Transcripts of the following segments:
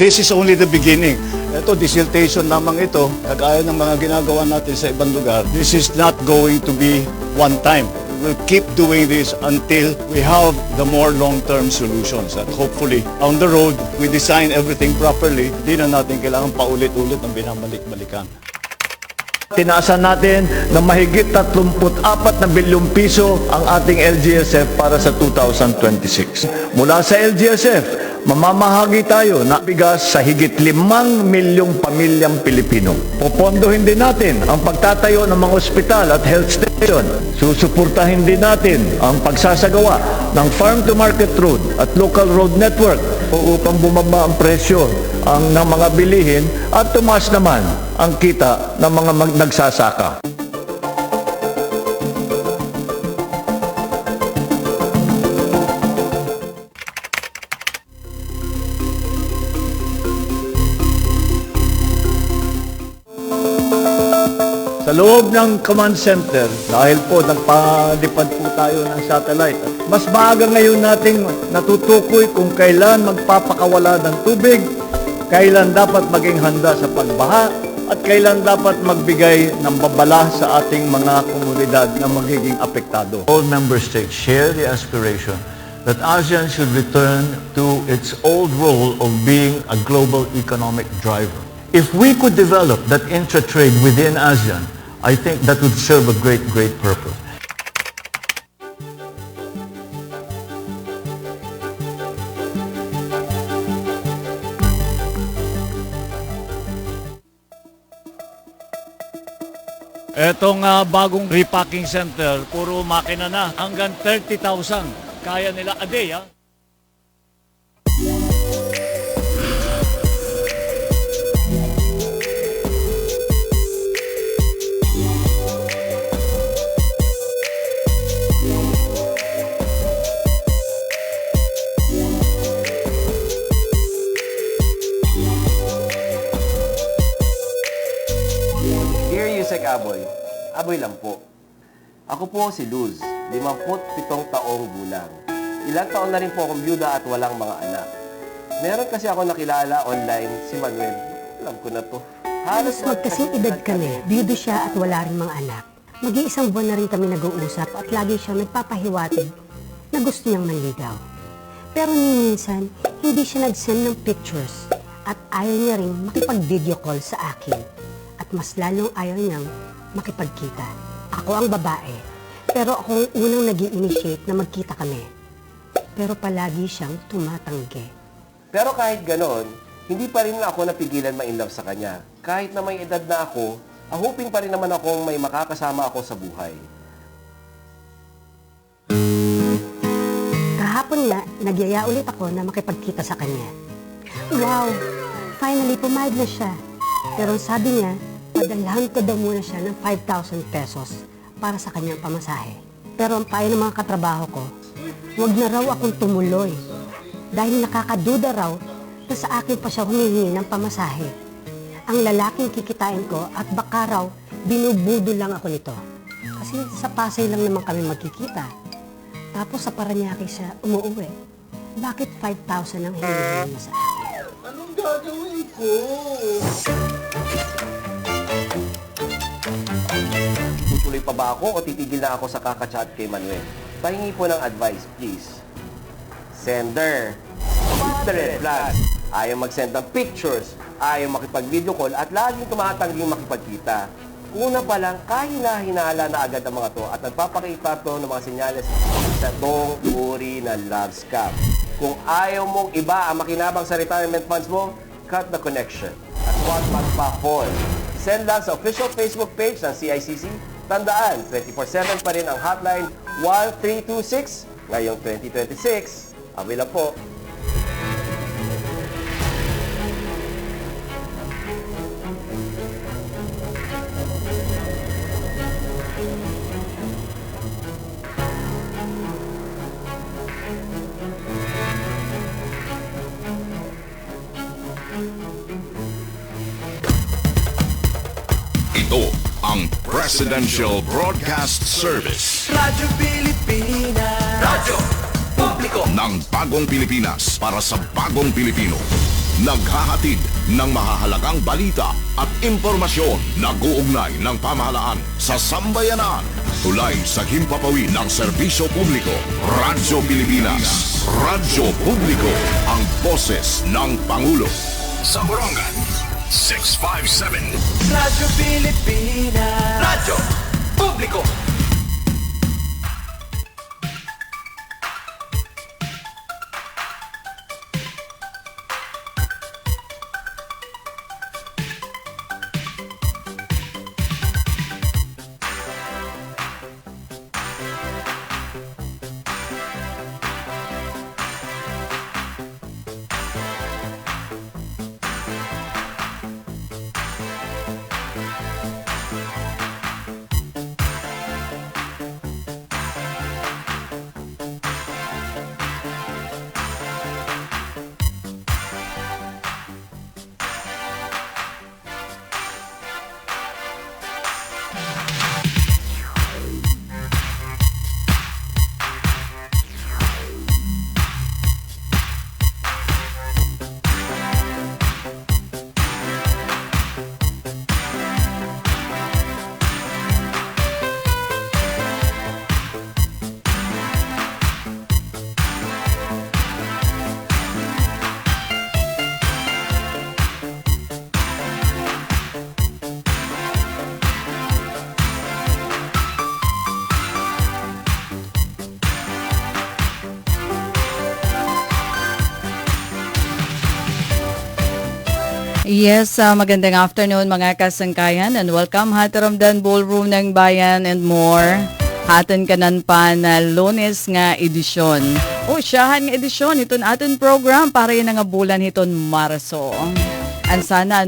This is only the beginning. Ito, desiltation lamang ito, kagaya ng mga ginagawa natin sa ibang lugar. This is not going to be one time. We'll keep doing this until we have the more long-term solutions. At hopefully, on the road, we design everything properly. Hindi na natin kailangan paulit-ulit ng binabalik-balikan. Tinaasan natin na mahigit 34 na bilyong piso ang ating LGSF para sa 2026. Mula sa LGSF, mamamahagi tayo na bigas sa higit 5 milyong pamilyang Pilipino. Popondohin din natin ang pagtatayo ng mga ospital at health station. Susuportahin din natin ang pagsasagawa ng farm-to-market road at local road network upang bumaba ang presyo ng mga bilihin at tumaas naman ang kita ng mga nagsasaka. Sa loob ng command center, dahil po nagpalipad po tayo ng satellite, mas maaga ngayon nating natutukoy kung kailan magpapakawala ng tubig, kailan dapat maging handa sa pagbaha, at kailan dapat magbigay ng babala sa ating mga komunidad na magiging apektado. All member states share the aspiration that ASEAN should return to its old role of being a global economic driver. If we could develop that intra-trade within ASEAN, I think that would serve a great purpose. Etong bagong repacking center, puro makina na. Hanggang 30,000 kaya nila a day. Aboy lang po. Ako po si Luz, 57 taong gulang. Ilang taon na rin po akong byuda at walang mga anak. Meron kasi ako nakilala online, si Manuel. Alam ko na to. Halos magkasing edad kami, byudo siya at wala rin mga anak. Mag-iisang buwan na rin kami nag-uusap at lagi siyang nagpapahiwatig na gusto niyang manligaw. Pero minsan, hindi siya nag-send ng pictures at ayaw niya rin makipag-video call sa akin. At mas lalong ayaw niyang makipagkita. Ako ang babae, pero ako ang unang nag-i-initiate na magkita kami. Pero palagi siyang tumatanggi. Pero kahit ganon, hindi pa rin ako napigilan ma-inlove sa kanya. Kahit na may edad na ako, hoping pa rin naman akong may makakasama ako sa buhay. Kahapon nga, nagyaya ulit ako na makipagkita sa kanya. Wow! Finally, pumayag na siya. Pero sabi niya, padalhan ko daw muna siya ng 5,000 pesos para sa kanyang pamasahe. Pero ang payo ng mga katrabaho ko, huwag na raw akong tumuloy dahil nakakaduda raw na sa akin pa siya humihingi ng pamasahe. Ang lalaking kikitain ko at baka raw binubudo lang ako nito. Kasi sa Pasay lang naman kami magkikita. Tapos sa Paranaque siya umuuwi. Bakit 5,000 ang hinihingi niya sa akin? Anong gagawin ko? Tutuloy pa ba ako o titigil na ako sa kakachat kay Manuel? Pahingi po ng advice, please. Sender. What's the red flag? Ayaw mag-send ng pictures, ayaw makipag-video call at laging tumatangging makipagkita. Una pa lang, kahina-hinala na agad ang mga to at nagpapakita to ng mga senyales sa tong uri ng love scam. Kung ayaw mong iba ang makinabang sa retirement funds mo, cut the connection. At huwag magpa-call. Send lang sa official Facebook page ng CICC. Tandaan, 24/7 pa rin ang hotline 1326 ngayong 2026. Abi lang po. Ito ang Presidential Broadcast Service. Radyo Pilipinas. Radyo Publiko ng bagong Pilipinas para sa bagong Pilipino. naghahatid ng mahahalagang balita at impormasyon na guugnay ng pamahalaan sa sambayanan. Tulay sa himpapawid ng serbisyo publiko. Radyo Pilipinas. Radyo Publiko. Ang boses ng Pangulo. Sa Borongan, 657. Radyo Pilipinas. Radyo Publiko. Yes, magandang afternoon mga kasangkayan and welcome Hataramdan Ballroom ng Bayan and more. Hatan kanan pa na Lunes nga edisyon. O siyahan nga edisyon iton aton program para yun nga bulan hiton Marso. An sana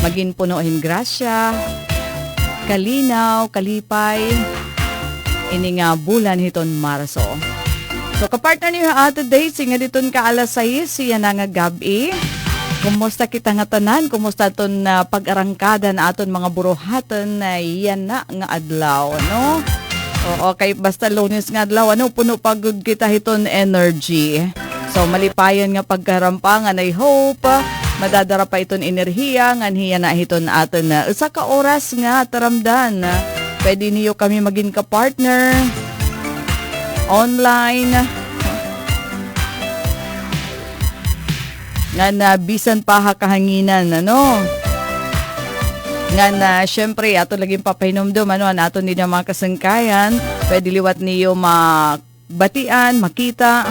maging punohin grasya, kalinaw, kalipay, ini nga bulan hiton Marso. So kapartner niyo ato day, singa diton ka alas 6, siya na nga gabi. Kumusta kita nga tanan? Kumusta aton pag-arangkada na aton mga buruhatan na yan na nga adlaw, no? O okay, basta Lunes nga adlaw, puno pagod kita hiton energy. So malipayon nga pagkarampangan, I hope madadara pa iton enerhiya nga hiya na hiton aton na usa ka oras nga taramdan. Pwede niyo kami maging ka-partner online. Nga na bisan pa kahanginan, Nga na, syempre, ato laging papahinomdom, ato din ang mga kasangkayan, pwede liwat niyo magbatian, makita,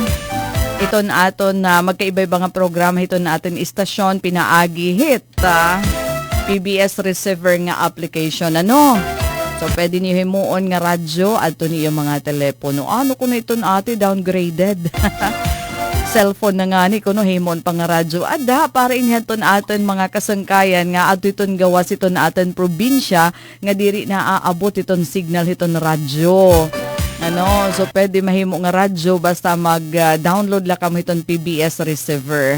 iton aton na magkaiba-iba nga programa, iton aton istasyon, pinaagi hit, PBS receiver nga application, So, pwede niyo himuon nga radyo, ato niyo mga telepono. Ano ko na iton ate, downgraded? Cellphone na nga ni kuno himon pang radyo ada para inhaton aton mga kasangkayan nga adto iton gawas iton aton probinsya nga diri na aabot iton signal iton radyo. So pwede mahimo nga radyo basta mag-download la kamo iton PBS receiver.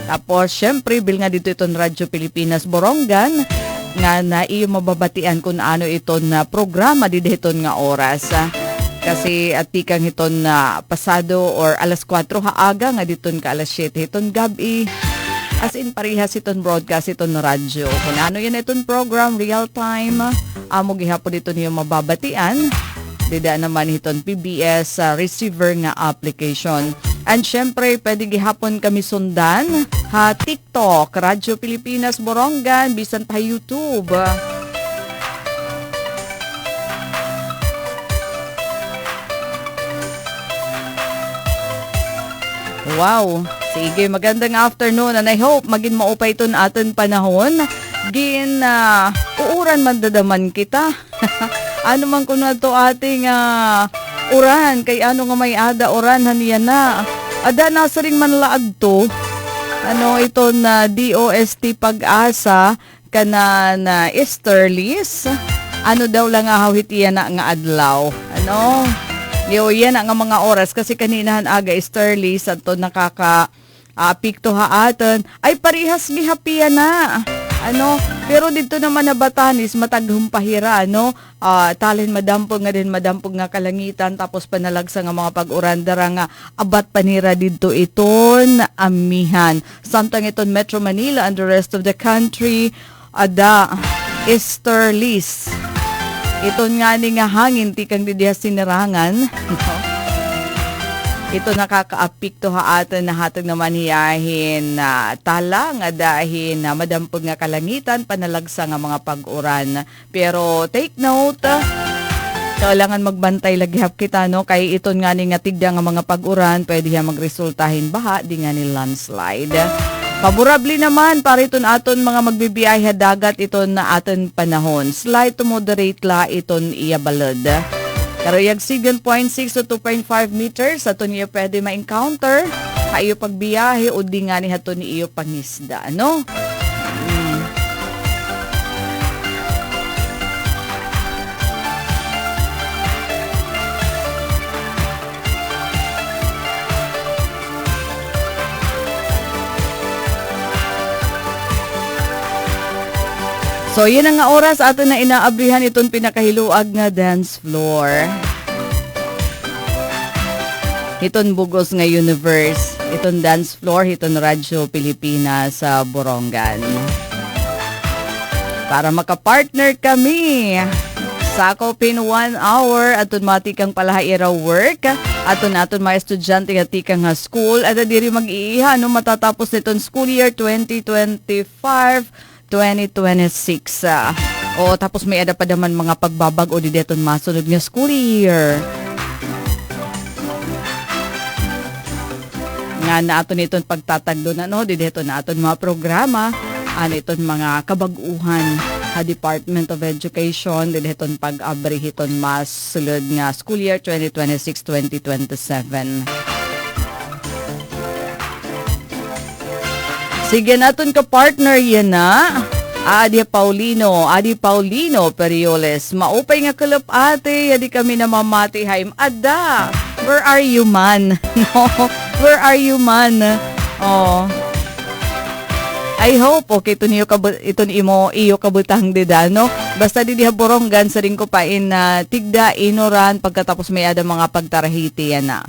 Tapos syempre bil nga dito iton Radyo Pilipinas Borongan nga na iyo mababatian kung ano iton programa diditon nga oras. Kasi atikang hiton na pasado or alas 4 haaga nga diton ka alas 7 hiton gabi. As in parehas hiton broadcast hiton na radyo. Kung ano yan hiton program, real time, amo gihapon dito niyo mababatian. Dida naman hiton PBS receiver nga application. And syempre, pwede gihapon kami sundan TikTok, Radyo Pilipinas Borongan, bisan pa YouTube. Wow, sige, magandang afternoon and I hope maging maupay ito na aton panahon. Uuran man dadaman kita. Ano man kung na ito ating uran, kay ano nga may ada uran haniya na. Ada nasa ring manlaad to. Ito na DOST Pag-asa kana na Easterlies. Ano daw lang hawit iyan na nga adlaw. Yan ang mga oras kasi kaninahan aga Easterly sa to nakaka pikto haaton ay parihas gihapian na. Pero dito naman na Batanes mataghum pahira talin madampog nga kalangitan tapos panalagsa nga mga pag-urandara nga abat panira dito iton amihan. Samtang iton Metro Manila and the rest of the country ada easterlies. Iton nga ni nga hangin tikang didiha sinirangan. Ito nakakaapikto atin na hatag naman hiyahin na talang adahin na madampog nga kalangitan panalagsa nga mga pag-uran. Pero take note, kailangan magbantay laghihap kita kay iton nga ni nga tigda nga mga pag-uran pwede nga magresultahin baha di nga ni landslide. Favorably naman para iton aton mga magbibiyahe dagat iton na aton panahon. Slight to moderate la iton iyabalod. Karayag 7.6 to 2.5 meters ato niyo pwede ma-encounter kayo pagbiyahe o di nga ni hato ni iyo pangisda, So, yun ang nga oras ato na inaabrihan itong pinakahiluag nga dance floor. Iton bugos nga universe. Iton dance floor, iton Radyo Pilipinas sa Borongan. Para makapartner kami. Sako pin 1 hour aton matikang palahairaw work. Aton mga estudyante nga tikang nga school. At diri mag-iiha matatapos nitong school year 2025-2026. Tapos may ada pa naman mga pagbabag o di deton masunod nga school year. Nga na aton iton pagtatagdo na di deton na aton mga programa iton mga kabaguhan ha Department of Education di deton pag-abri hiton masulod nga school year 2026-2027. Sige naton ka partner yan na. Adi Paulino Perioles. Maupay nga kalap ate, adi kami na mamati haim. Ada, where are you man? No, where are you man? I hope okay ito iyo kabutang didano. Basta di diha Borongan sa ring ko pain na tigda inoran pagkatapos may ada mga pagtarahiti yan na.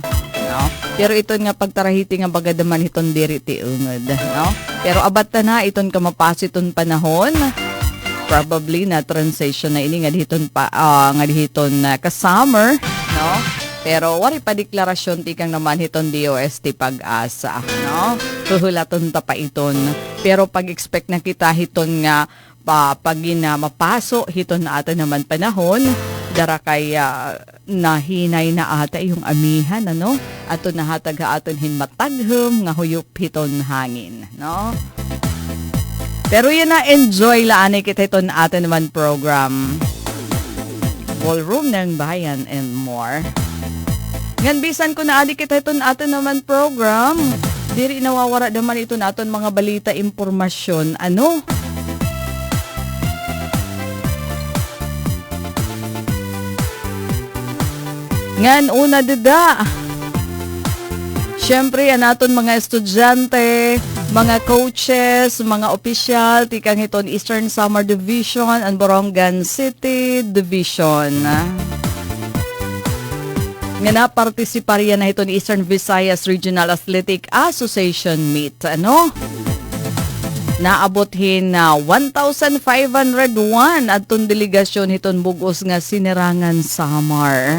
No? Pero ito nga pagtarahiti nga bagadaman iton diri ti ungod, Pero abat na iton ka mapas iton panahon. Probably na transition na ini nga dihiton ka summer, Pero wari pa deklarasyon ti kang naman hiton DOST Pag-asa, Tuhulaton ta pa iton. Pero pag-expect na kita hiton nga pagina mapaso hiton na ata naman panahon. Dara kaya nahinay na ata yung amihan, Ato nahatag aton hinmataghum nga huyop hiton hangin, Pero yun na enjoy laanay kita hiton aton naman program. Ballroom ng Bayan and more. Ngan bisan ko na adi kita hiton aton naman program. Diri nawawara naman ito naton mga balita impormasyon, Ngan una dida. Siyempre, anaton mga estudyante, mga coaches, mga opisyal, tikang hiton Eastern Samar Division and Borongan City Division. Nga na partisipariya na hiton Eastern Visayas Regional Athletic Association meet, Naabothin na 1,501 atong delegasyon hiton bugos nga Sinirangan Samar.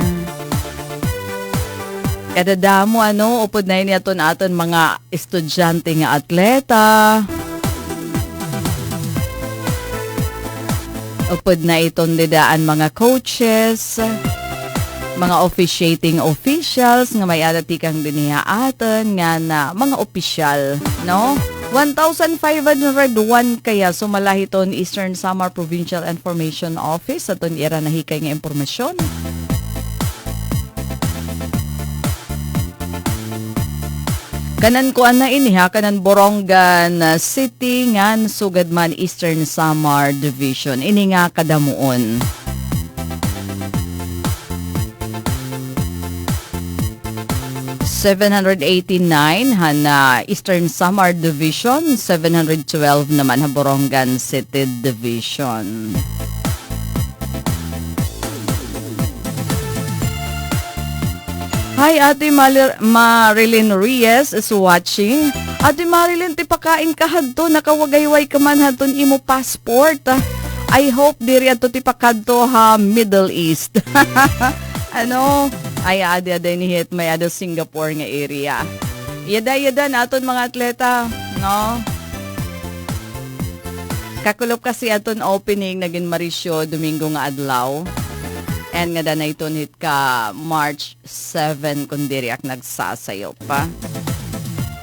Kada damo upod na ini aton mga estudyante nga atleta. Upod na iton didaan mga coaches, mga officiating officials nga may adatikang diniha aton nga na mga opisyal, 1,501 kaya sumalahiton Eastern Samar Provincial Information Office aton ira nahikay nga impormasyon. Kanan ko na iniha, kanan Borongan City, ngan Sugadman Eastern Samar Division. Ini nga kadamuon. 789 hana Eastern Samar Division, 712 naman ha Borongan City Division. Hi, Ate Marilyn Reyes is watching. Ate Marilyn, ti pakain ka hadto, nakawagayway ka man hadton imo passport. I hope diri adto ti pakadto ha Middle East. Ano? Ay, ada ni hit may ada Singapore nga area. Yada naton mga atleta, no? Kakulop kasi aton opening naging Mauricio Domingo nga adlaw. And nga danay iton hit ka March 7 kundiri ak nagsasayo pa.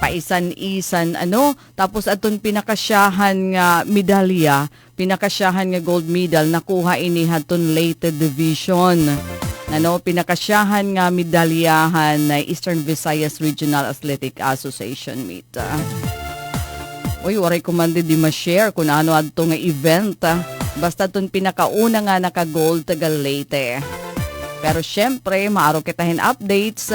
Paisan-isan ano, tapos aton pinakasyahan nga medalya, pinakasyahan nga gold medal nakuha ini haton Leyte Division. Ano, pinakasyahan nga medalyahan na Eastern Visayas Regional Athletic Association meet. Uy, waray kumandi di ma-share kung ano adto nga event. Basta itong pinakauna nga naka-gold taga Leyte. Pero syempre, maaro kitahin updates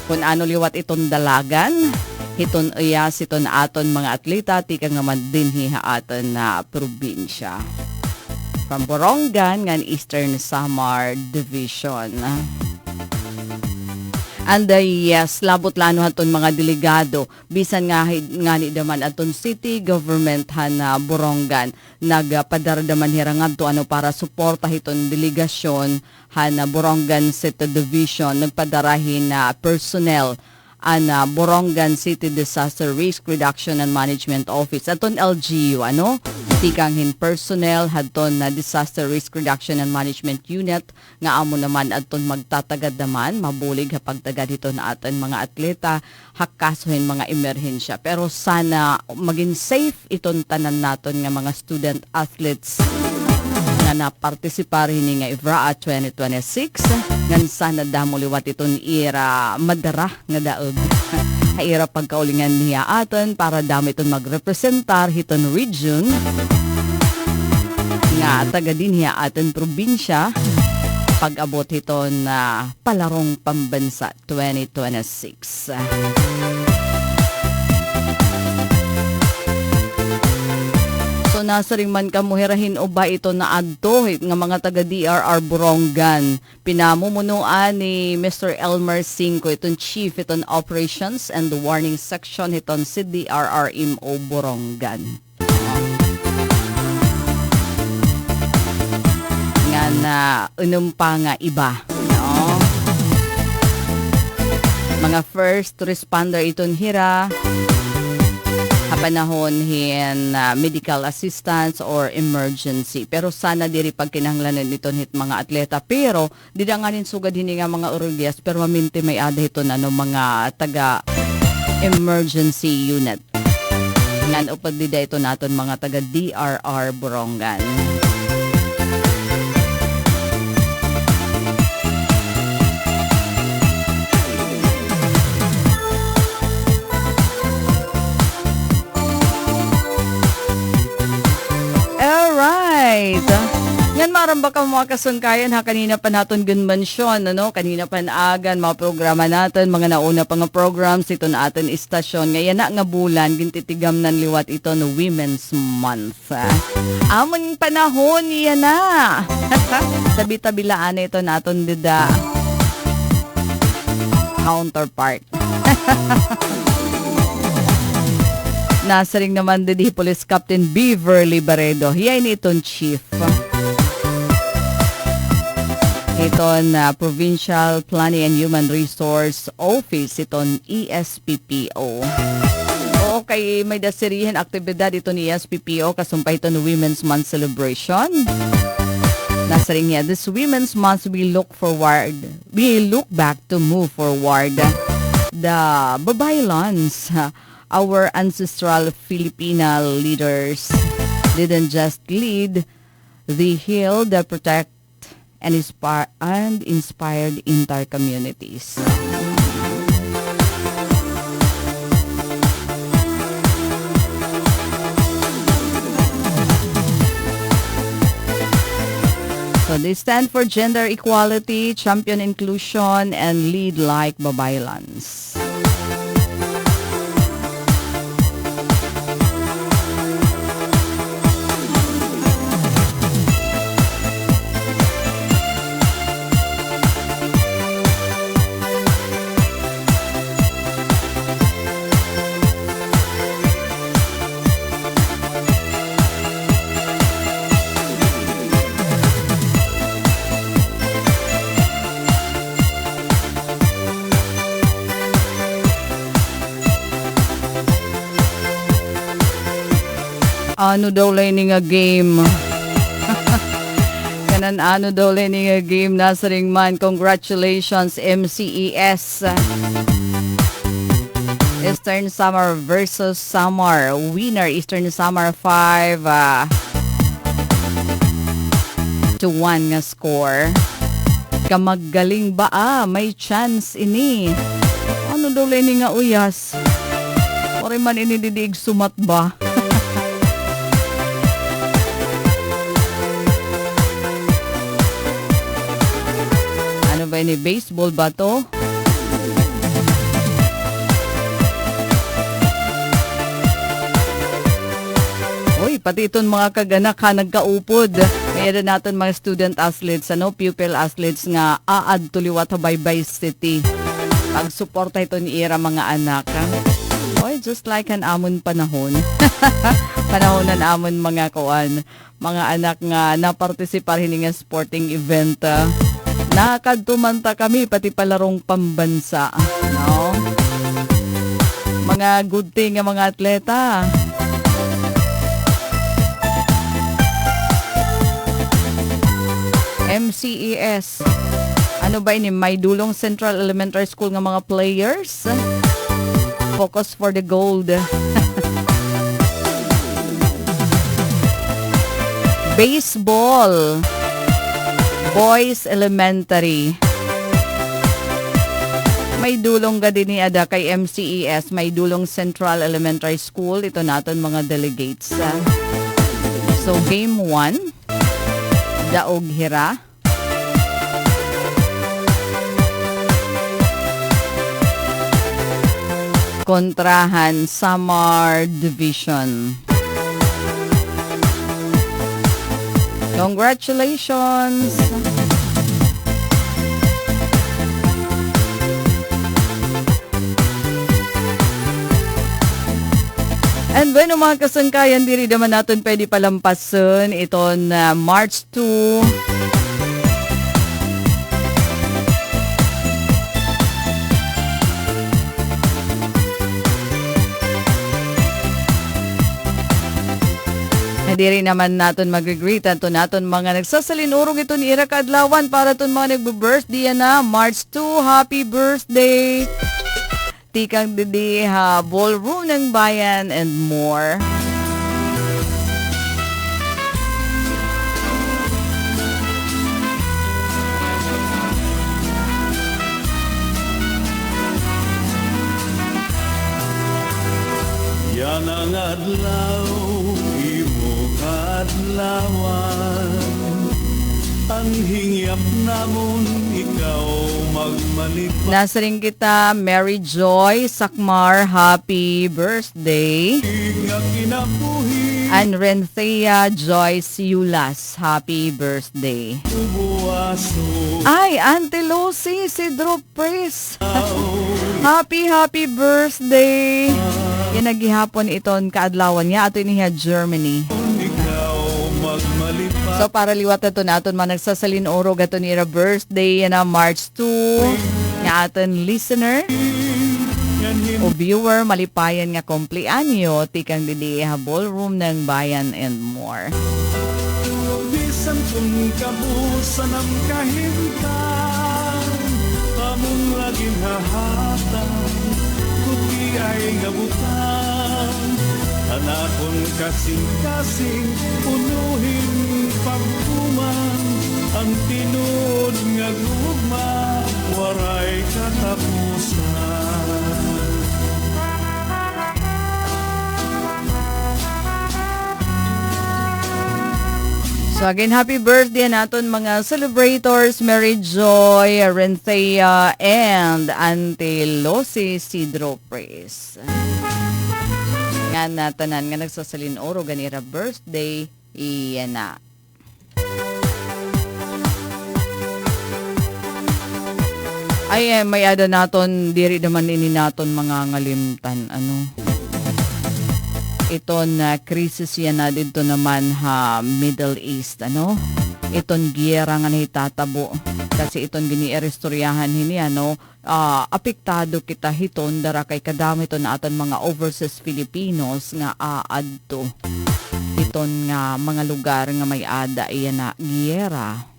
kung ano liwat itong dalagan. Iton uyas iton aton mga atleta, tika nga man din hiha aton na probinsya. From Borongan, nga Eastern Samar Division. And yes, labot lano haton mga delegado. Bisan nga ni daman aton city government na Borongan. Nagpadardaman hirangad to ano para suporta hiton delegasyon na Borongan City Division. Nagpadarahin na personnel ana Borongan City Disaster Risk Reduction and Management Office. Aton LGU, ano? Tikanghin personnel hadton na Disaster Risk Reduction and Management Unit nga amo naman adton magtatagad naman mabulig kapag tagad dito na aton mga atleta hakasuhin mga emerhensya. Pero sana maging safe iton tanan naton nga mga student athletes nga na-participar hini nga IVRA 2026 ngan sana damo liwat iton ira madara nga daog. Haira pagkaulingan niya aton para damo iton magrepresentar hiton region nga taga din niya aton probinsya pag-abot hiton na palarong pambansa 2026. So nasa ring man kamuhirahin o ba ito na adto nga mga taga DRR Borongan. Pinamumunuan ni Mr. Elmer Cinco itong Chief itong Operations and the Warning Section itong si DRR MO Borongan. Nga na unumpa nga iba. No? Mga first responder itong hira panahon hin medical assistance or emergency. Pero sana diri pag kinahanglanan nito hit mga atleta. Pero didanganin sugad hini nga mga urugyas pero maminti may ada ito na no, mga taga emergency unit. Ngan upad dida ito naton mga taga DRR Borongan. Alright. Yan maramba ka mga kasungkayan ha. Kanina pa natin gunmansyon, ano? Kanina pa naagan, mga programa natin, mga nauna pa nga programs, ito na atin istasyon. Ngayon na nga bulan, gintitigam ng liwat ito no Women's Month. Amon panahon, yan na. Tabi-tabilaan ito natin dida. Counterpart. Nasa ring naman din Police Captain Beverly Baredo. Yan itong chief. Iton Provincial Planning and Human Resource Office. Iton ESPPO. Okay, may dasirihan aktibidad ito ni ESPPO kasumpay ito ng Women's Month Celebration. Nasa ring niya, this Women's Month we look back to move forward the babaylons. Our ancestral Filipino leaders didn't just lead, they healed, they protect, and inspired entire communities. So They stand for gender equality, champion inclusion, and lead like babaylans. Ano daw ni nga game? Kanan ano daw ni nga game nasa ring man. Congratulations MCES. Eastern Samar versus Samar. Winner Eastern Samar 5-1 nga score. Kamaggaling ba may chance ini. Ano daw ni nga uyas? Ori man ini didig sumat ba? Ano ba ini? Baseball ba to? Uy, pati itong mga kaganak ha, nagkaupod. Mayroon natin mga student athletes, pupil athletes nga aad tuliwat ha Baybay City. Pag-suporta ito ni Ira mga anak. Ha? Oy, just like an amon panahon. Panahonan amon mga kuan. Mga anak nga na-participar hini nga sporting event. Nakadtumanta kami pati palarong pambansa. No? Mga good thing nga mga atleta. MCES. Ano ba ini? May Dulong Central Elementary School nga mga players. Focus for the gold. Baseball. Boys Elementary. May dulong ga din ni ada kay MCES. May Dulong Central Elementary School. Ito natin mga delegates. So game 1. Daog Hira. Kontrahan Samar Division. Congratulations! And bueno mga kasangkayan, diri naman natin pwede palampason ito na March 2. Diri naman naton mag-greet ato naton mga nagsasalinurong ito ni Ira Kaadlawan para ton mga nagbe-birthday na March 2. Happy birthday! Tikang didi ha, ballroom ng bayan and more. Yan ang adlaw, imo kadlawan. Ang hingyap namon, ikaw magmalipat. Nasa rin kita, Mary Joy Sakmar, happy birthday. Nga kinabuhi, And Renthea Joyce Yulas, happy birthday. buwaso. Ay, Auntie Lucy, si Drew Pris. Happy birthday. Yan naghihapon iton kaadlawan niya ato niya Germany. Ikaw magmalipat. So para liwat ito naton man nagsasalin orog ato niya birthday yan na March 2. Nga aton listener o viewer malipayan nga kompleanyo tikang didi ha ballroom ng bayan and more. Bisan kung kabusan ang kahintang, among laging hahatan, kundi ay ngabutan. Anakon kasing-kasing, punuhin pagkuman, ang tinod nga gugma, waray katapusan. So again, happy birthday naton mga celebrators, Mary Joy, Renthea, and Auntie Losi Sidro Praise. Nga na tanan nga nagsasalin oro ganira birthday, iyan na. Ay, may ada naton, diri naman ini naton mga ngalimtan, Iton krisis yan na dito naman Middle East, Iton giyera nga nahitatabo. Kasi iton gini-erestoryahan hini, apektado kita hiton, dara kay kadami ito na aton mga overseas Filipinos nga aadto. Iton nga mga lugar nga may ada iyan na giyera.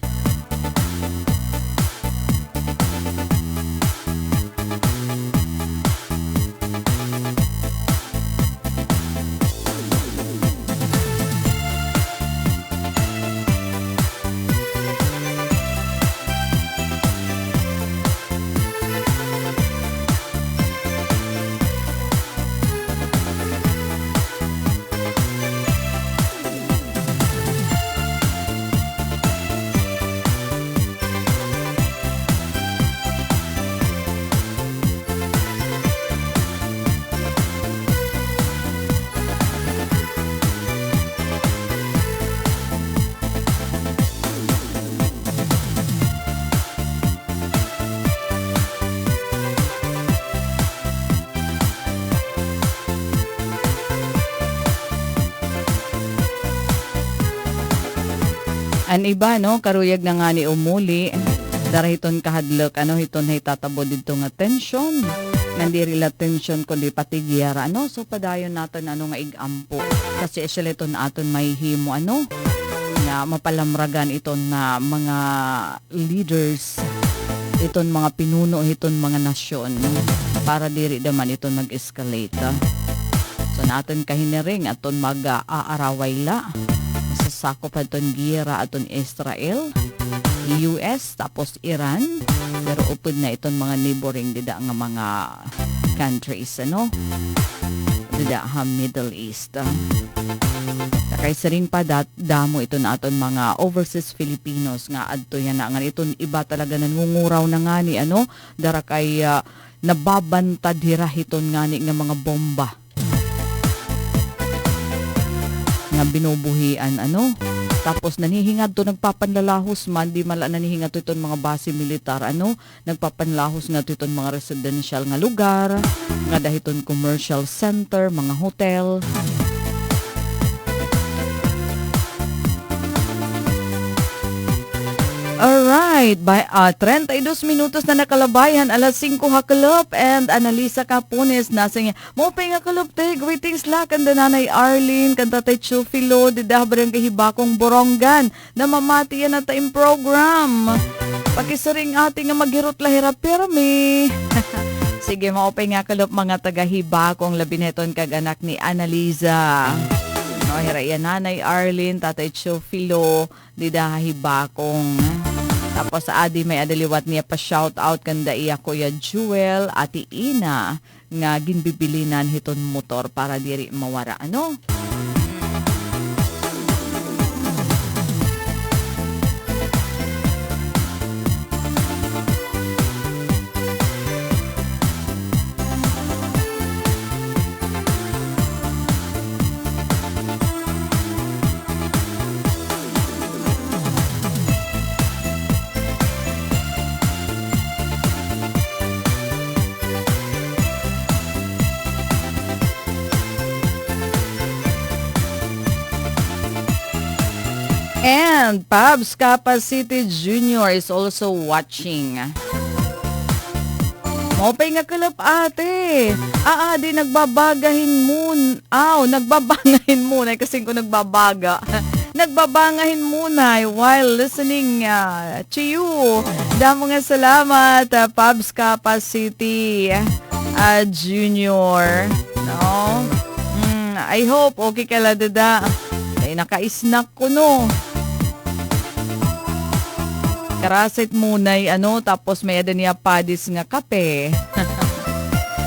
An iba karuyag na nga ni umuli darahiton kahadlok hiton hay tatabo dito nga tension nandiri la tension kundi pati giyara so padayon naton nga igampo kasi eseleton aton may himo nga mapalamragan iton na mga leaders iton mga pinuno iton mga nasyon para diri daman iton mag-escalate so naton kahinering aton mag-aaraway la sakop aton giyera aton Israel, US, tapos Iran. Pero upod na iton mga neighboring dida nga mga countries, dida Middle East. Kay saring pa damo iton aton mga overseas Filipinos nga adto yan na nga iton iba talaga nangunguraw na nga ni dara kay nababantad hirahiton nga ni nga mga bomba. Nga binubuhian tapos nanihingad to nagpapanlalahos man di mala nanihingad to iton mga base militar nagpapanlahos nga to iton mga residential nga lugar nga dahiton commercial center mga hotel. Alright, by 32 minutos na nakalabayan, alas 5 hakalop, and Analisa Capunes nasa nga, mopay nga kalop te, greetings la, kanda nanay Arlene, kanda tay Chufilo, didahabrang kahibakong Borongan, na mamati yan na tayong program. Pakisaring ating nga maghirot lahirap pirmi. Sige, mopay nga kalop mga tagahibakong labineton kag anak ni Analisa. Hiraya nanay Arlene, tatay Chufilo, didahibakong. Tapos sa adi may adaliwat niya pa shout out kanda iya Kuya Jewel, Ati Ina nga ginbibilinan hiton motor para diri mawara And Pabs Capacity Jr. is also watching. Mopay nga kalap ate. Di nagbabagahin muna. Nagbabangahin muna kasi ko nagbabaga. Nagbabangahin muna while listening to you. Damo nga salamat Pabs Capacity Jr. I hope okay ka la dada. Ay naka-snack ko Karasit munay tapos may ada niya padis nga kape.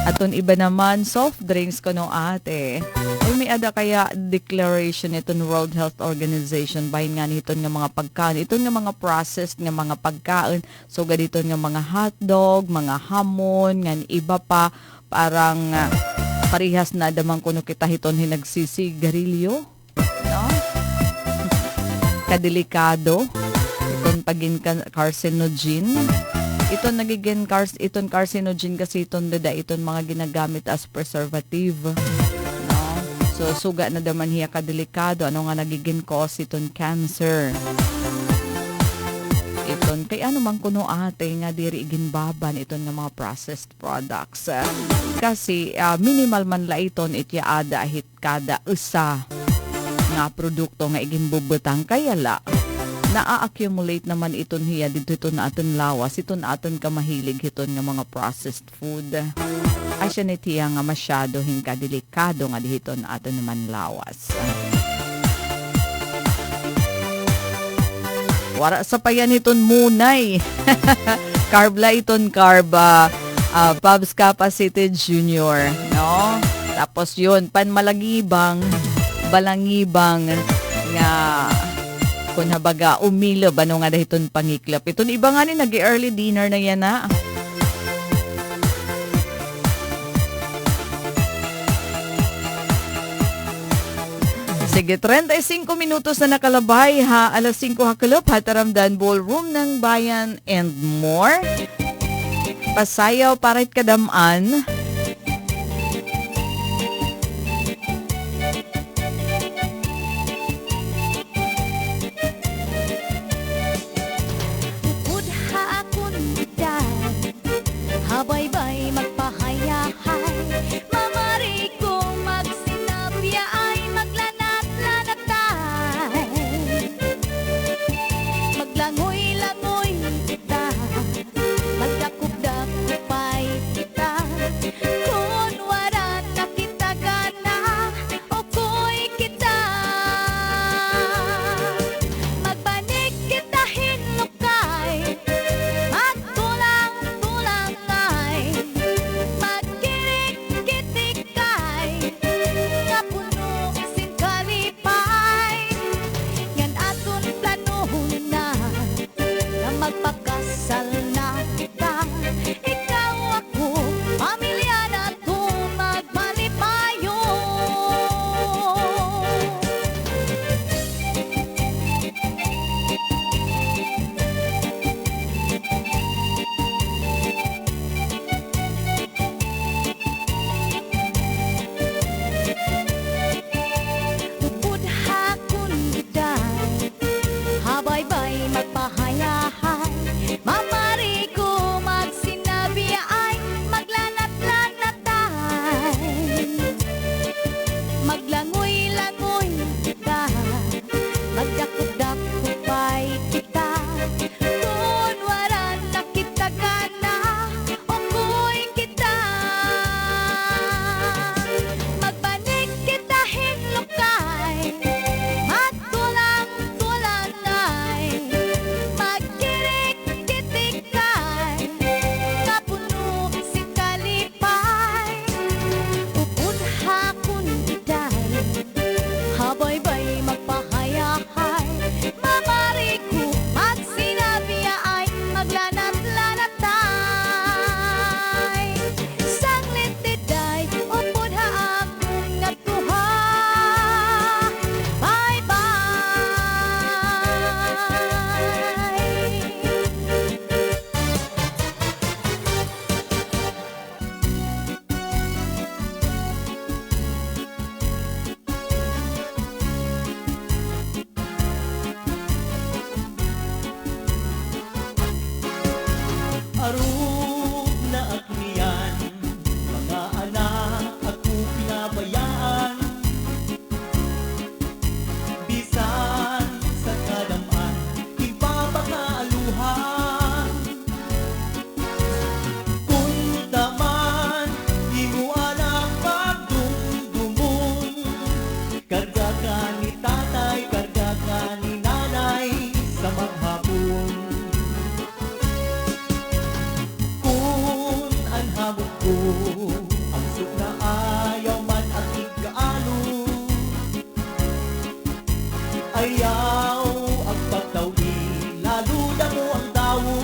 Aton iba naman, soft drinks ko no ate. Uy, may ada kaya declaration iton World Health Organization bahin nga niton nga mga pagkain. Iton nga mga processed nga mga pagkain. So, ganito nga mga hotdog, mga hamon, nga iba pa. Parang parihas na damang kuno kita hiton hinagsisigarilyo. No? Kadelikado. Iton pagin carcinogen. Iton nagiging iton carcinogen kasi iton mga ginagamit as preservative. No? So suga na daman hiya kadelikado ano nga nagiging cause iton cancer. Iton kay ano man kuno ate nga diri ginbaban iton nga mga processed products. Kasi minimal man la iton ityaada hit kada usa nga produkto nga iginbubutang kaya la na-accumulate naman iton hiya dito ito na aton lawas, ito na aton kamahilig iton nga mga processed food. Ay siya nitiya nga masyado hingga delikado nga dito na aton naman lawas. Wara sa payan iton munay. Carb la iton carb. Pabs Capacity Junior. No? Tapos yun, panmalagibang, balangibang nga kung habaga umilo ba nga dahiton pangiklap. Iton iba nga ni nag-early dinner na yan na. Sige, 35 minutos na nakalabay ha. Alas 5 hakalop, Hataramdan Ballroom ng Bayan and more. Pasayaw parait kadamaan. Habay-bay magpahayahay, mamari kong magsinabya ay maglanat-lanatay. Maglangoy-langoy kita, magdakop-dakopay kita. Kung wala na kita gana, oko'y kita. Magbanig kita hinukay, magtulang-tulang ay magkirik-kitikay, nga puno sing kalipay. Yan aton planohon na magpakasal na kita. Ikaw ako, pamilya na to magmalipayo. Upod hakon giday, habay-bay magpahayahay, mamari ko magsinabi ay maglanat-lanatay. Maglangoy-langoy kita, magdakop-dakopay kita. Kung wala na kita gana, oko'y kita. Magbanig kita hinlukay, magtulang-tulang ay magkirik-kitikay, kapuno si kalipay. Upod hakon giday, habay-bay magpahayahay, mamari ko magsinabi ay maglanat-lanatay. Sanglit diday, upod haakon nga tuha, bye-bye. Ayaw ang pagtawi, lalo na mo ang dawo.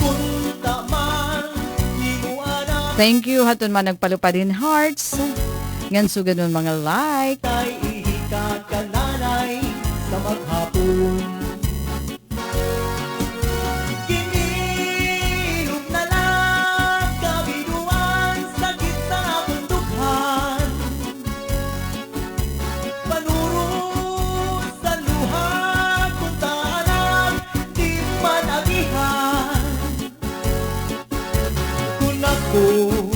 Punta man, di mo anak, Thank you, haton man nagpalupadin hearts. Ngan sugad man mga like. ay ihikat ka nanay sa maghapon. Kinilog na lang, kabinuan, sakit sa bundukhan. Panuro sa luha, kung taanag, di man agihan. Kung ako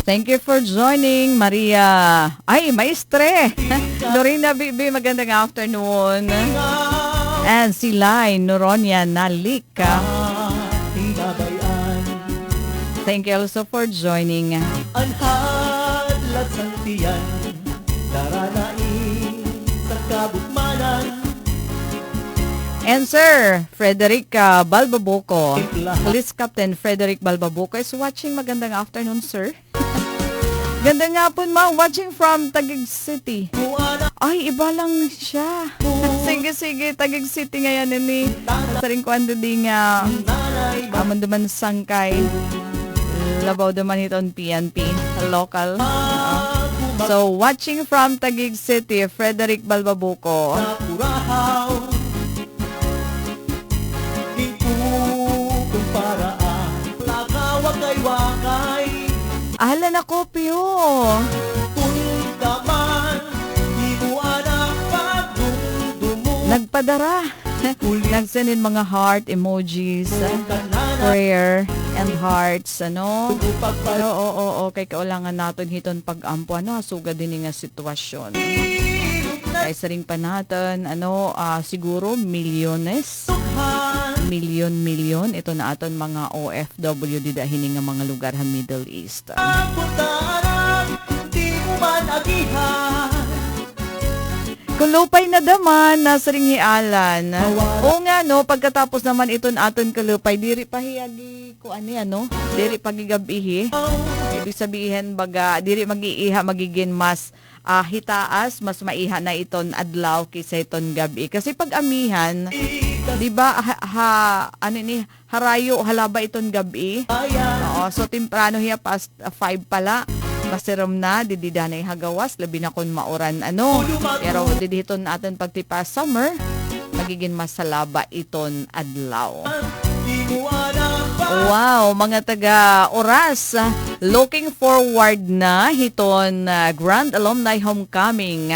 Thank you for joining, Maria. Ay, maestre. Lorena Bibi, magandang afternoon. And si Lai Noronia Nalika. tinabayan, Thank you also for joining. anhadlat santiyan, daranain sa kabukmanan. And Sir Frederick Balbabuco. Police Captain Frederick Balbabuco is watching. Magandang afternoon, sir. Ganda nga po, ma'am. Watching from Taguig City. Ay, iba lang siya. Sige, Taguig City ngayon ini. Sa rin ko ando di nga amon duman sangkay. Labaw duman iton PNP. Local. So, watching from Taguig City, Frederick Balbabuco. Purahaw, kung paraan, lakaw kay wakay, Ahala na kopyo. punta man, di mo anak pagdumdumo. Nagpadara. Nagsendin mga heart emojis, prayer, and hearts, ano? Oo, kay kaulangan natin hiton pag-ampo, ano, sugad din nga sitwasyon. Kaya sa ring pa natin, ano, siguro milyones, milyon, ito na aton mga OFW di dahil nga mga lugar sa Middle East. Punta anak, di mo man agihan. Kulupay na daman, nasa ring hialan. O nga, no, pagkatapos naman iton aton kulupay, diri pa hiyagi ko ano, diri pagigabihi. Ibig sabihin, baga, diri mag-iiha, magiging mas hitaas, mas maiha na iton adlaw kaysa iton gabi. Kasi pag amihan, di ba, harayo, halaba iton gabi. Oo, so temprano hiya past 5 pala. Masirom na, dididanay hagawas, labi na kung mauran, ano. Pero didihiton natin pagtipa summer, magiging masalaba iton adlaw. Wow, mga taga-oras, looking forward na hiton Grand Alumni Homecoming.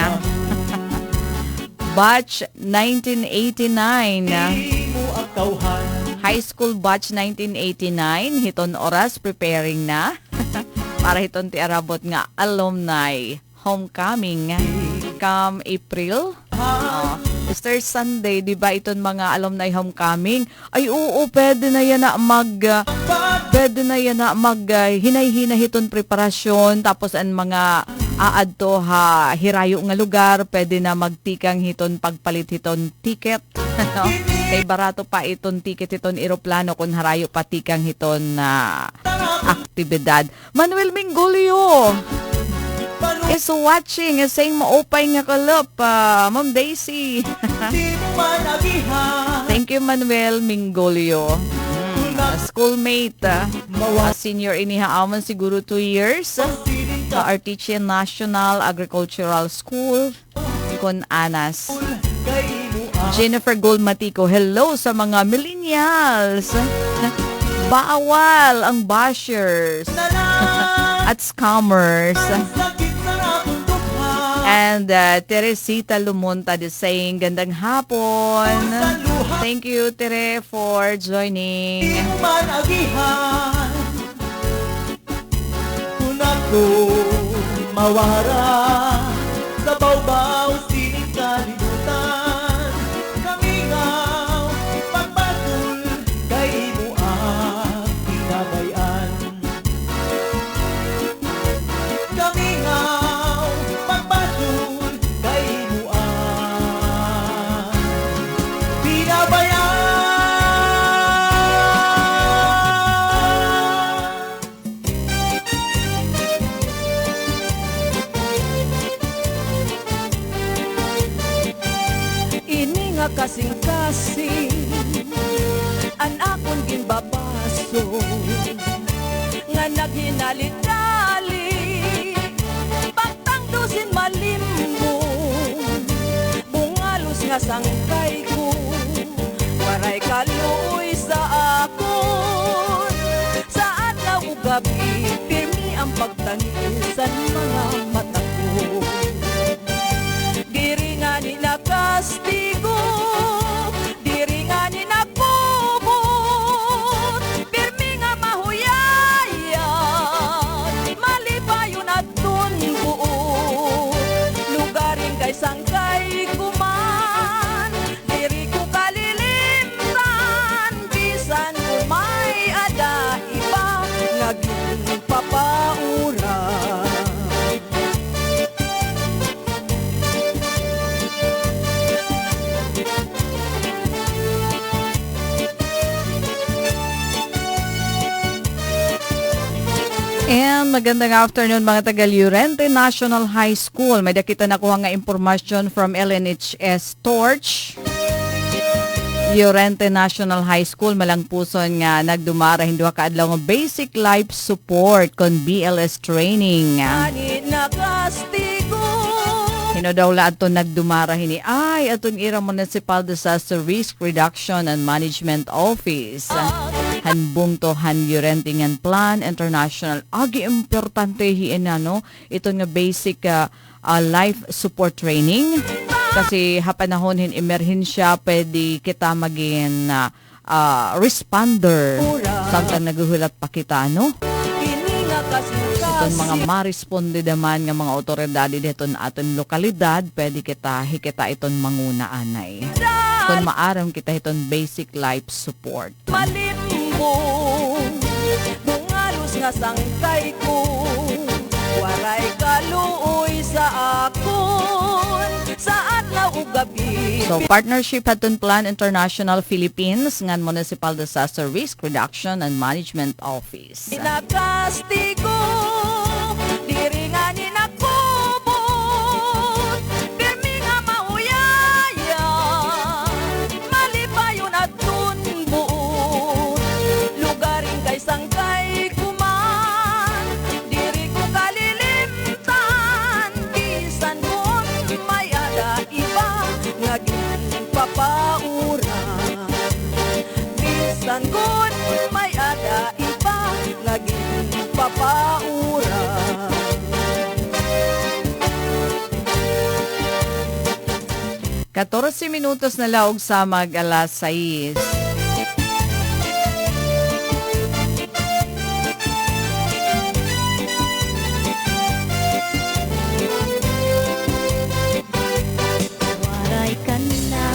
Batch 1989. High School Batch 1989, hiton oras, preparing na. Para hiton ti arabot nga alumni homecoming come April. Easter Sunday, di ba iton mga alumni homecoming? Ay oo, pwede na yan na hinay-hinay hiton preparasyon, tapos ang mga aadto hirayo nga lugar, pwede na magtikang hiton pagpalit hiton ticket. Kay barato pa iton ticket hiton eroplano kung harayo patikang hiton na aktibidad. Manuel Mingolio is watching, saying maupay nga kalop, Ma'am Daisy. Thank you, Manuel Mingolio. Schoolmate, senior inihaamon siguro 2 years. Artechian National Agricultural School, Con Anas. Jennifer Goldmatico, hello sa mga millennials. Bawal ang bashers at scammers. And Teresita Lumonta is saying, gandang hapon. Thank you, Tere, for joining. Kung ako mawara sa bawbaw, sinig kalibutan, kamingaw, pagpatul, kay mo ang pinabayan. Kamingaw, pagpatul, kay mo ang pinabayan. nga kasing-kasing an akong ginbabaso nga naghinali-dali pagtangdusin malimbong bungalos nga sangkay ko waray kaluoy sa akon saan na ugabi pirmi ang pagtangisan mga mata ko diri nga ni nakastigo diri nga ni nakubot pirmi nga mahuyayan malipayon at tunbuot lugaring kay sangkay kuman diri ko kalilimtan bisan kung may ada iba naging papaura. And magandang afternoon mga taga Llorente National High School. May dakita na kuha nga impormasyon from LNHS Torch. Llorente National High School malang puson nga nagdumara hindi ka adlaw nga basic life support kon BLS training. Ani nakastigo Hinodawla ato nagdumara hini ay atong ira Municipal Disaster Risk Reduction and Management Office. Hanbung to Han Llorente ngan Plan International agi importante hienano ito nga basic life support training kasi hapanahon hin emerhensya pwede kita maging responder samtang naguhulat pa kita no. Itong mga maresponde naman nga mga otoridad dito na aton lokalidad pwede kita hikita iton manguna anay kung maaram kita iton basic life support. malimbong bungalos nga sangkay ko waray kaluoy sa akon saan na ugabi. So partnership haton Plan International Philippines ngan Municipal Disaster Risk Reduction and Management Office. Nakastigo diri nga ni nakubot pirmi nga mahuyaya malipayon at tunbuot lugaring kay sangkay kuman diri ko kalilimtan bisan kon may ada iba nga ginpapaura bisan kon may ada iba nga ginpapaura. 14 minutos na laog sa mag-alas 6. Waray ka na,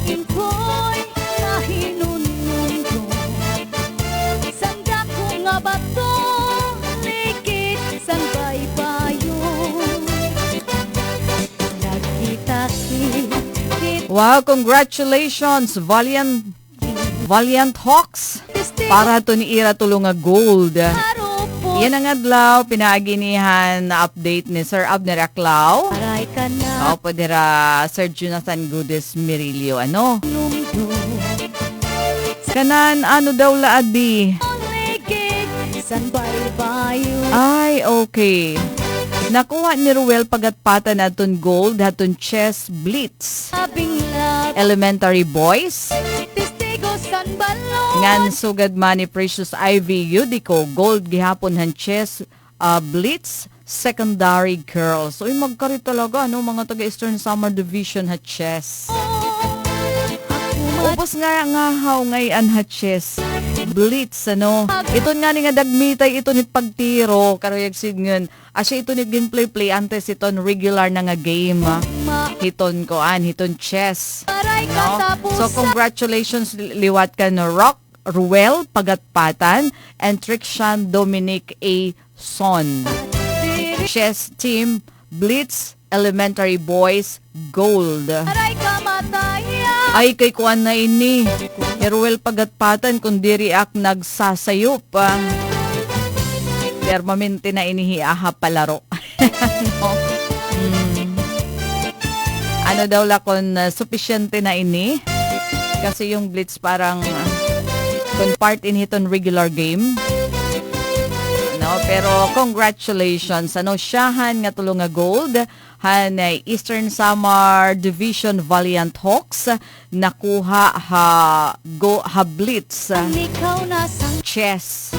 impoy, nahinunun ko. Sanda ko nga bato, likit, sang baybayon. Nagkita-kit, Wow, congratulations Valiant Hawks para to ni Ira tulong nga gold. harupo. Yan ang adlaw pinaaginihan na update ni Sir Abner Aclao. Waray ka na, Opo dira Sir Jonathan Gudes Mirilio ano. numdo. Kanan ano daw laadi? Ligit, sang baybayon. Ay, okay. Nakuha ni Ruel pagatpatan naton gold haton chess blitz. Abing love, Elementary boys. testigo san balon. Ngan sugad man ni Precious Ivy Yudico gold gihapon han chess blitz secondary girls. Uy magkari talaga no mga taga Eastern Summer Division ha chess. Ubos nga haw ngayon ha chess blitz ano. Ito nga ni nga dagmitay ito ni pagtiro karoyag signyon. Asya ito ni play antes iton regular na nga game. Hiton koan hiton chess. Aray ka No? tapos So congratulations liwat ka no Rock Ruel Pagatpatan and Trixian Dominic A. Son. Chess Team Blitz Elementary Boys Gold. aray ka mataya. Ay kay kuan na ini. Ruel Pagatpatan kundi ak nagsasayop. Permanente na inihiaha palaro. No? Ano ano daw la kung sufficiente na ini. Kasi yung Blitz parang kung part in hiton regular game. No, pero congratulations. Ano siyahan nga tulo nga gold. Han Eastern Samar Division Valiant Hawks nakuha ha Blitz Ikaw na sang chess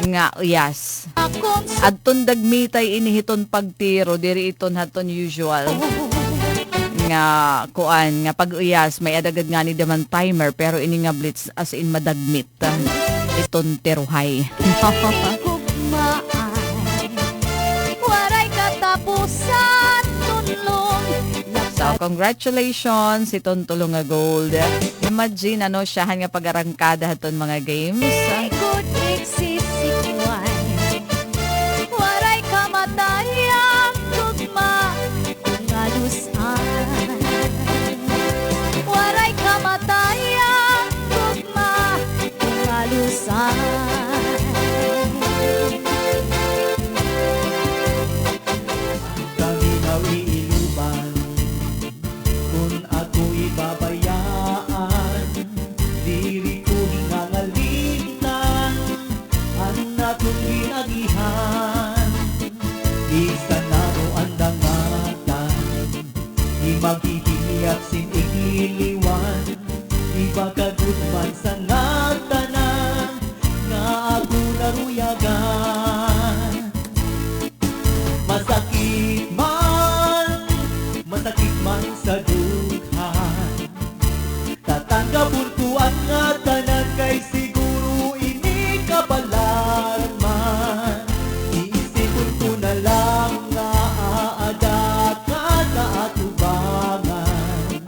nga yes. akong Adton dagmitay inihiton pagtiro diri iton haton usual nga kuan nga pag uyas may adagad nga ni daman timer pero ini nga Blitz as in madagmit iton tiruhay. gugmaan. Waray katapusan, tunlong. So, congratulations, iton tulo nga gold. Imagine, ano, siyahan nga pag-arangkada haton mga games. Good exist waray kamatayang tugma ngalusan. Waray kamatayang tugma ngalusan. Kami nawiiluban kung ako ibabayaan, diri ko hingangalintan ang natong ginagihan. Isa na mo ang dangatan, di maghihiyap sin ikiliwan, di bagagudman sa nagtanan nga ako naruyagan. Masakit man sa dughan, tatanggapon ko ang nga tanan kay siguro ini kabalaran man. Iisipon ko na lang nga aada ka sa atubangan.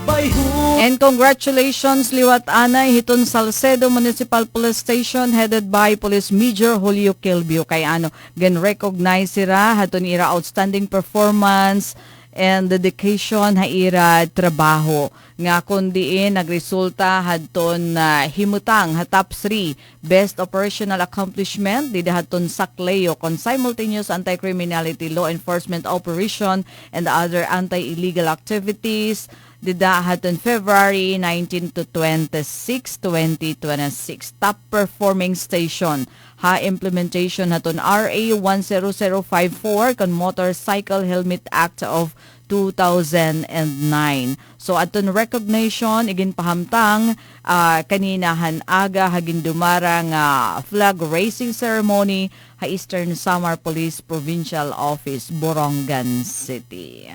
Bayhu And congratulations, Liwat Anay, hiton Salcedo Municipal Police Station headed by Police Major Julio Kilbio. Kay ano, gan-recognize sira, haton ira outstanding performance and dedication ha ira trabaho. Nga kundiin, nagresulta hadton himutang ha top 3 best operational accomplishment dida hadton sakleo kon simultaneous anti-criminality law enforcement operation and other anti-illegal activities dida haton February 19 to 26, 2026. Top performing station ha implementation haton RA 10054 kon Motorcycle Helmet Act of 2009. So aton recognition igin pahamtang kaninahan aga hagin dumarang flag raising ceremony ha Eastern Samar Police Provincial Office, Borongan City.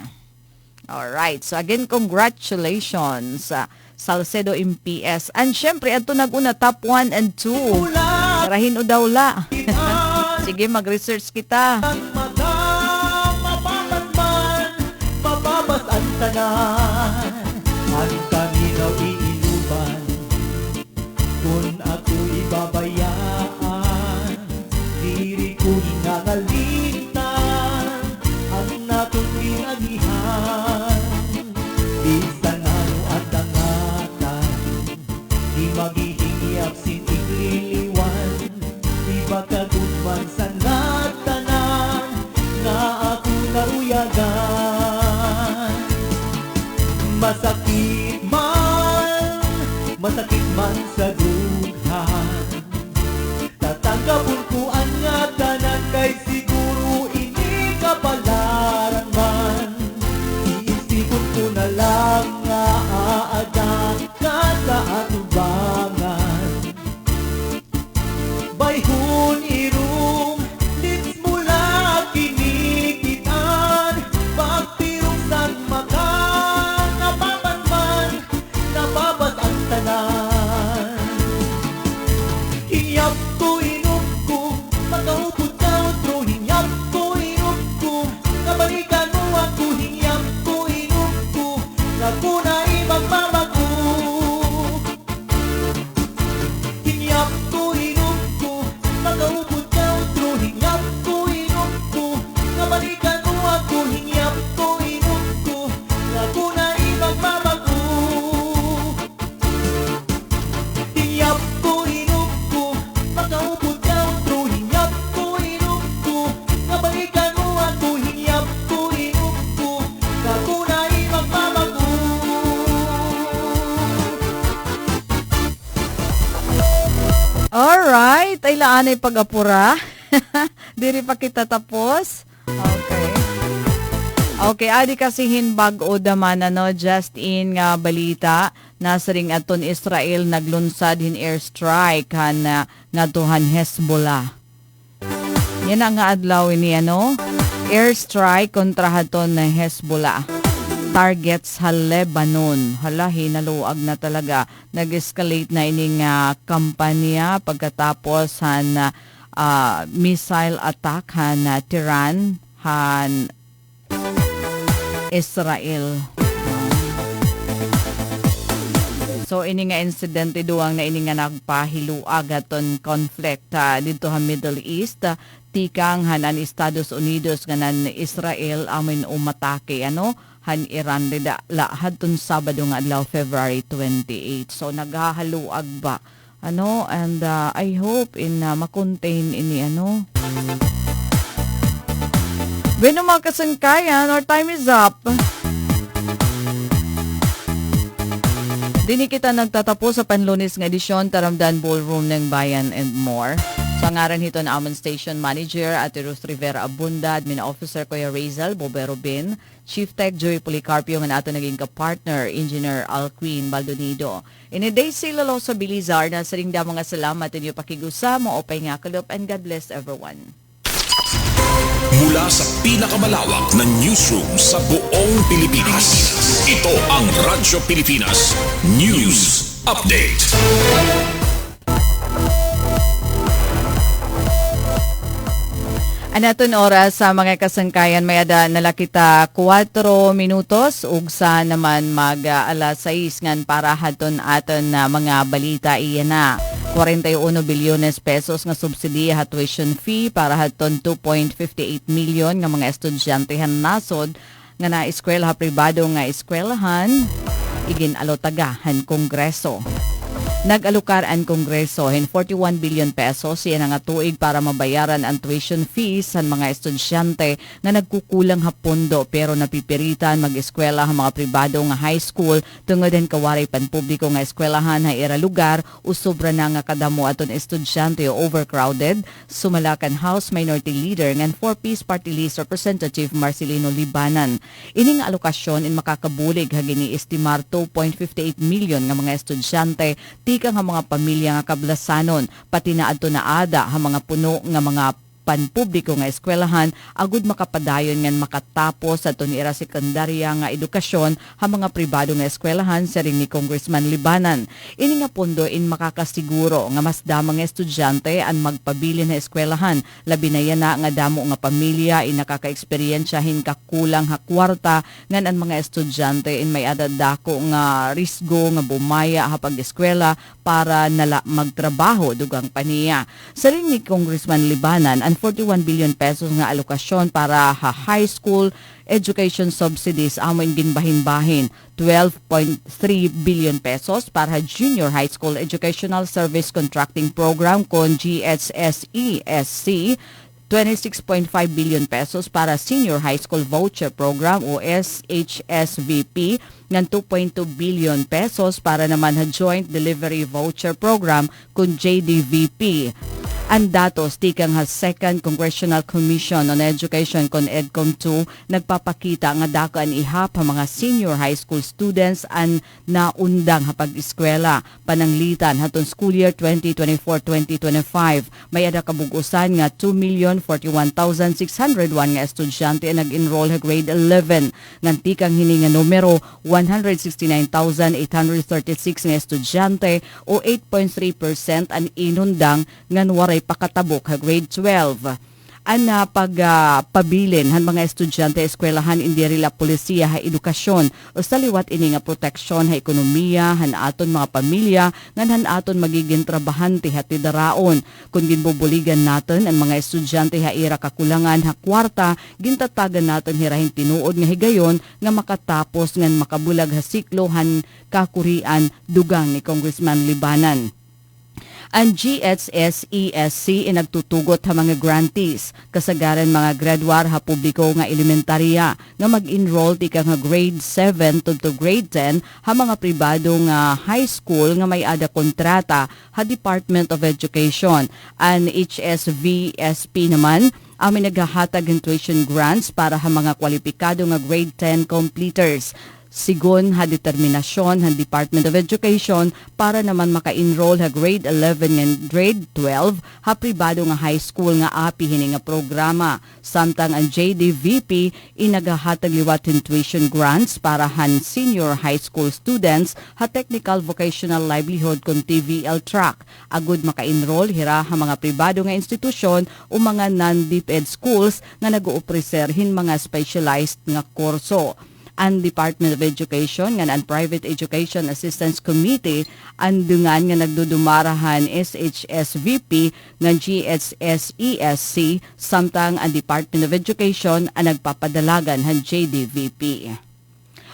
Alright, so again, congratulations Salcedo MPS. And syempre, ato nag-una top 1 and 2. Sarahin o daw la. Sige, mag-research kita. mata mapapasman, mapabas ang tanan. Ang kaminaw iinuban, kung ako ibabayaan, diri ko hinangalintan ang natong ginagihan. Bisan ano at dangatan, di maghihingiap sin ikliliwan, di bakagudman sa natanan nga ako naruyagan. Masakit man sa dughan, tatanggapon ko ang nga tanan kay siguro ini kabalaran man. Iisipon ko na lang nga aadan ka sa atubangan. Bayhon irum, lips mula kinikitan, pagtirong sang maka, napapan man, nababas ang tanan. Hiyap ko, inom ko, pagkaupod ka otro, hiyap ko, inom ko, nabalikan mo ako, hiyap ko, inom ko, nakuna ibang mamago. Hiyap ko, inom ko, pagkaupod ka otro, hiyap ko, inom ko, nabalikan mo ako, hiyap ko, inom ko, nakuna ibang mamago. Hiyap ko, inom ko, pagkaupod ka otro, hiyap ko, inom ko, nabalikan mo ako, hiyap ko, inom ko, Alright, ay laan ay pag-apura. Diri pa kita tapos. Okay. Okay, adi kasi hinbag o daman just in nga balita nasa ring aton Israel naglunsad hin airstrike han nga tuhan Hezbollah. Yan ang nga adlaw ni airstrike kontra haton na Hezbollah. Targets sa Lebanon. Hala, hinaluag na talaga. Nag-escalate na ining kampanya pagkatapos han missile attack han Tehran han Israel. So ini nga insidente duang na ini nga nagpahiluag aton conflict dito sa Middle East. Tikang hanan Estados Unidos ganan Israel amin umatake han Iran lahad ton Sabado nga adlaw February 28. So naghahaluag ba and I hope in makontain ini Bueno mga kasangkayan, our time is up. Dini kita nagtatapos sa panlunis ng edisyon Taramdan Ballroom ng Bayan and More. Sa ngaran hito na amon Station Manager Ate Ruth Rivera Abunda, Admin Officer Kuya Razel Bobero Bin, Chief Tech Joey Policarpio nga nato naging ka-partner Engineer Alquin Baldonido. Iniday sila lo sa Bilizar na sa ringda mga salamat inyo pakigusa mo opay nga kalop and God bless everyone. Mula sa pinakamalawak na newsroom sa buong Pilipinas, ito ang Radyo Pilipinas News Update. Anaton oras sa mga kasangkayan may ada nalakita 4 minutos ug sa naman mag alas 6 ngan para haton aton na mga balita iyan na 41 bilyones pesos nga subsidiya ha tuition fee para haton 2.58 million nga mga estudyante nasod nga na eskwela pribado nga eskwelahan iginalotaga Kongreso. Nag-alukar ang Kongreso hin 41 billion pesos yan ang tuig para mabayaran ang tuition fees sa mga estudyante nga nagkukulang ha pondo pero napipiritan mag-eskwela ang mga pribado nga high school tungod din kawaray panpubliko nga eskwelahan ha ira lugar o sobra na nga kadamo aton estudyante o overcrowded. Sumalakan House Minority Leader ngan 4-piece party list Representative Marcelino Libanan. Ining alokasyon in makakabulig ha gini-estimar 2.58 million nga mga estudyante kang mga pamilya nga kablasanon pati na adto na ada ha mga puno nga mga panpubliko nga eskwelahan agud makapadayon ngan makatapos sa tunira sekundarya nga edukasyon ha mga pribado nga eskwelahan sa ring ni Congressman Libanan. Ini nga pondo in makakasiguro nga mas damang estudyante ang magpabilin na eskwelahan labi na yan nga damo nga pamilya in nakaka-eksperyensyahin kakulang ha kwarta ngan ang mga estudyante in may adadako nga risgo nga bumaya ha pag-eskwela para nala magtrabaho dugang paniya. Sa ring ni Congressman Libanan 41 billion pesos nga alokasyon para high school education subsidies amon ginbahin-bahin 12.3 billion pesos para junior high school educational service contracting program kon GHSESC 26.5 billion pesos para Senior High School Voucher Program o SHSVP ng 2.2 billion pesos para naman sa Joint Delivery Voucher Program kung JDVP. Ang datos tikang ha Second Congressional Commission on Education kon EDCOM2 nagpapakita nga dakan ihap ha mga senior high school students an naundang ha pag-eskwela pananglitan haton school year 2024-2025 may ada kabugusan nga 2,041,601 nga estudyante ang nag-enroll ha grade 11 ngan tikang hini nga numero 169,836 nga estudyante o 8.3% ang inundang ngan waray pakatabok ha grade 12. Ana pagpabilin han mga estudyante eskwelahan indirila polisiya ha edukasyon o sa liwat ini nga proteksyon ha ekonomiya han aton mga pamilya ngan han aton magiging trabahante ha tidaraon kun ginbubuligan naton ang mga estudyante ha ira kakulangan ha kwarta gintatagan naton hirahin tinuod nga higayon nga makatapos ngan makabulag ha siklo han kakurian dugang ni Congressman Libanan. Ang GHS-ESC nagtutugot ha mga grantees, kasagaran mga graduar ha publiko nga elementarya nga mag-enroll tika nga grade 7 to grade 10 ha mga pribado nga high school nga may ada kontrata ha Department of Education. Ang HSVSP naman ang naghahatag ng tuition grants para ha mga kwalipikado nga grade 10 completers. Sigon ha determinasyon ng Department of Education para naman maka-enroll ha grade 11 and grade 12 ha pribado nga high school nga api hini nga programa. Samtang ang JDVP inagahatag liwat ng tuition grants para han senior high school students ha technical vocational livelihood kon TVL track. Agud maka-enroll hira ha mga pribado nga institusyon o mga non-DepEd schools nga nag-uopreser hin mga specialized nga kurso. Ang Department of Education nga ang Private Education Assistance Committee ang dungan nga nagdudumarahan SHSVP nga GHS-ESC samtang ang Department of Education ang nagpapadalagan han JDVP.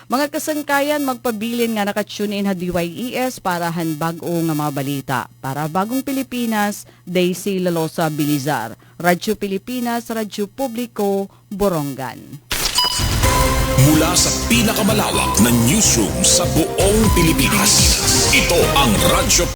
Mga kasangkayan, magpabilin nga nakatune in ha DYES para han bag-o nga mga balita. Para Bagong Pilipinas, Daisy Lalosa Bilizar. Radyo Pilipinas, Radyo Publiko, Borongan. Mula sa pinakamalawak na newsroom sa buong Pilipinas, ito ang Radyo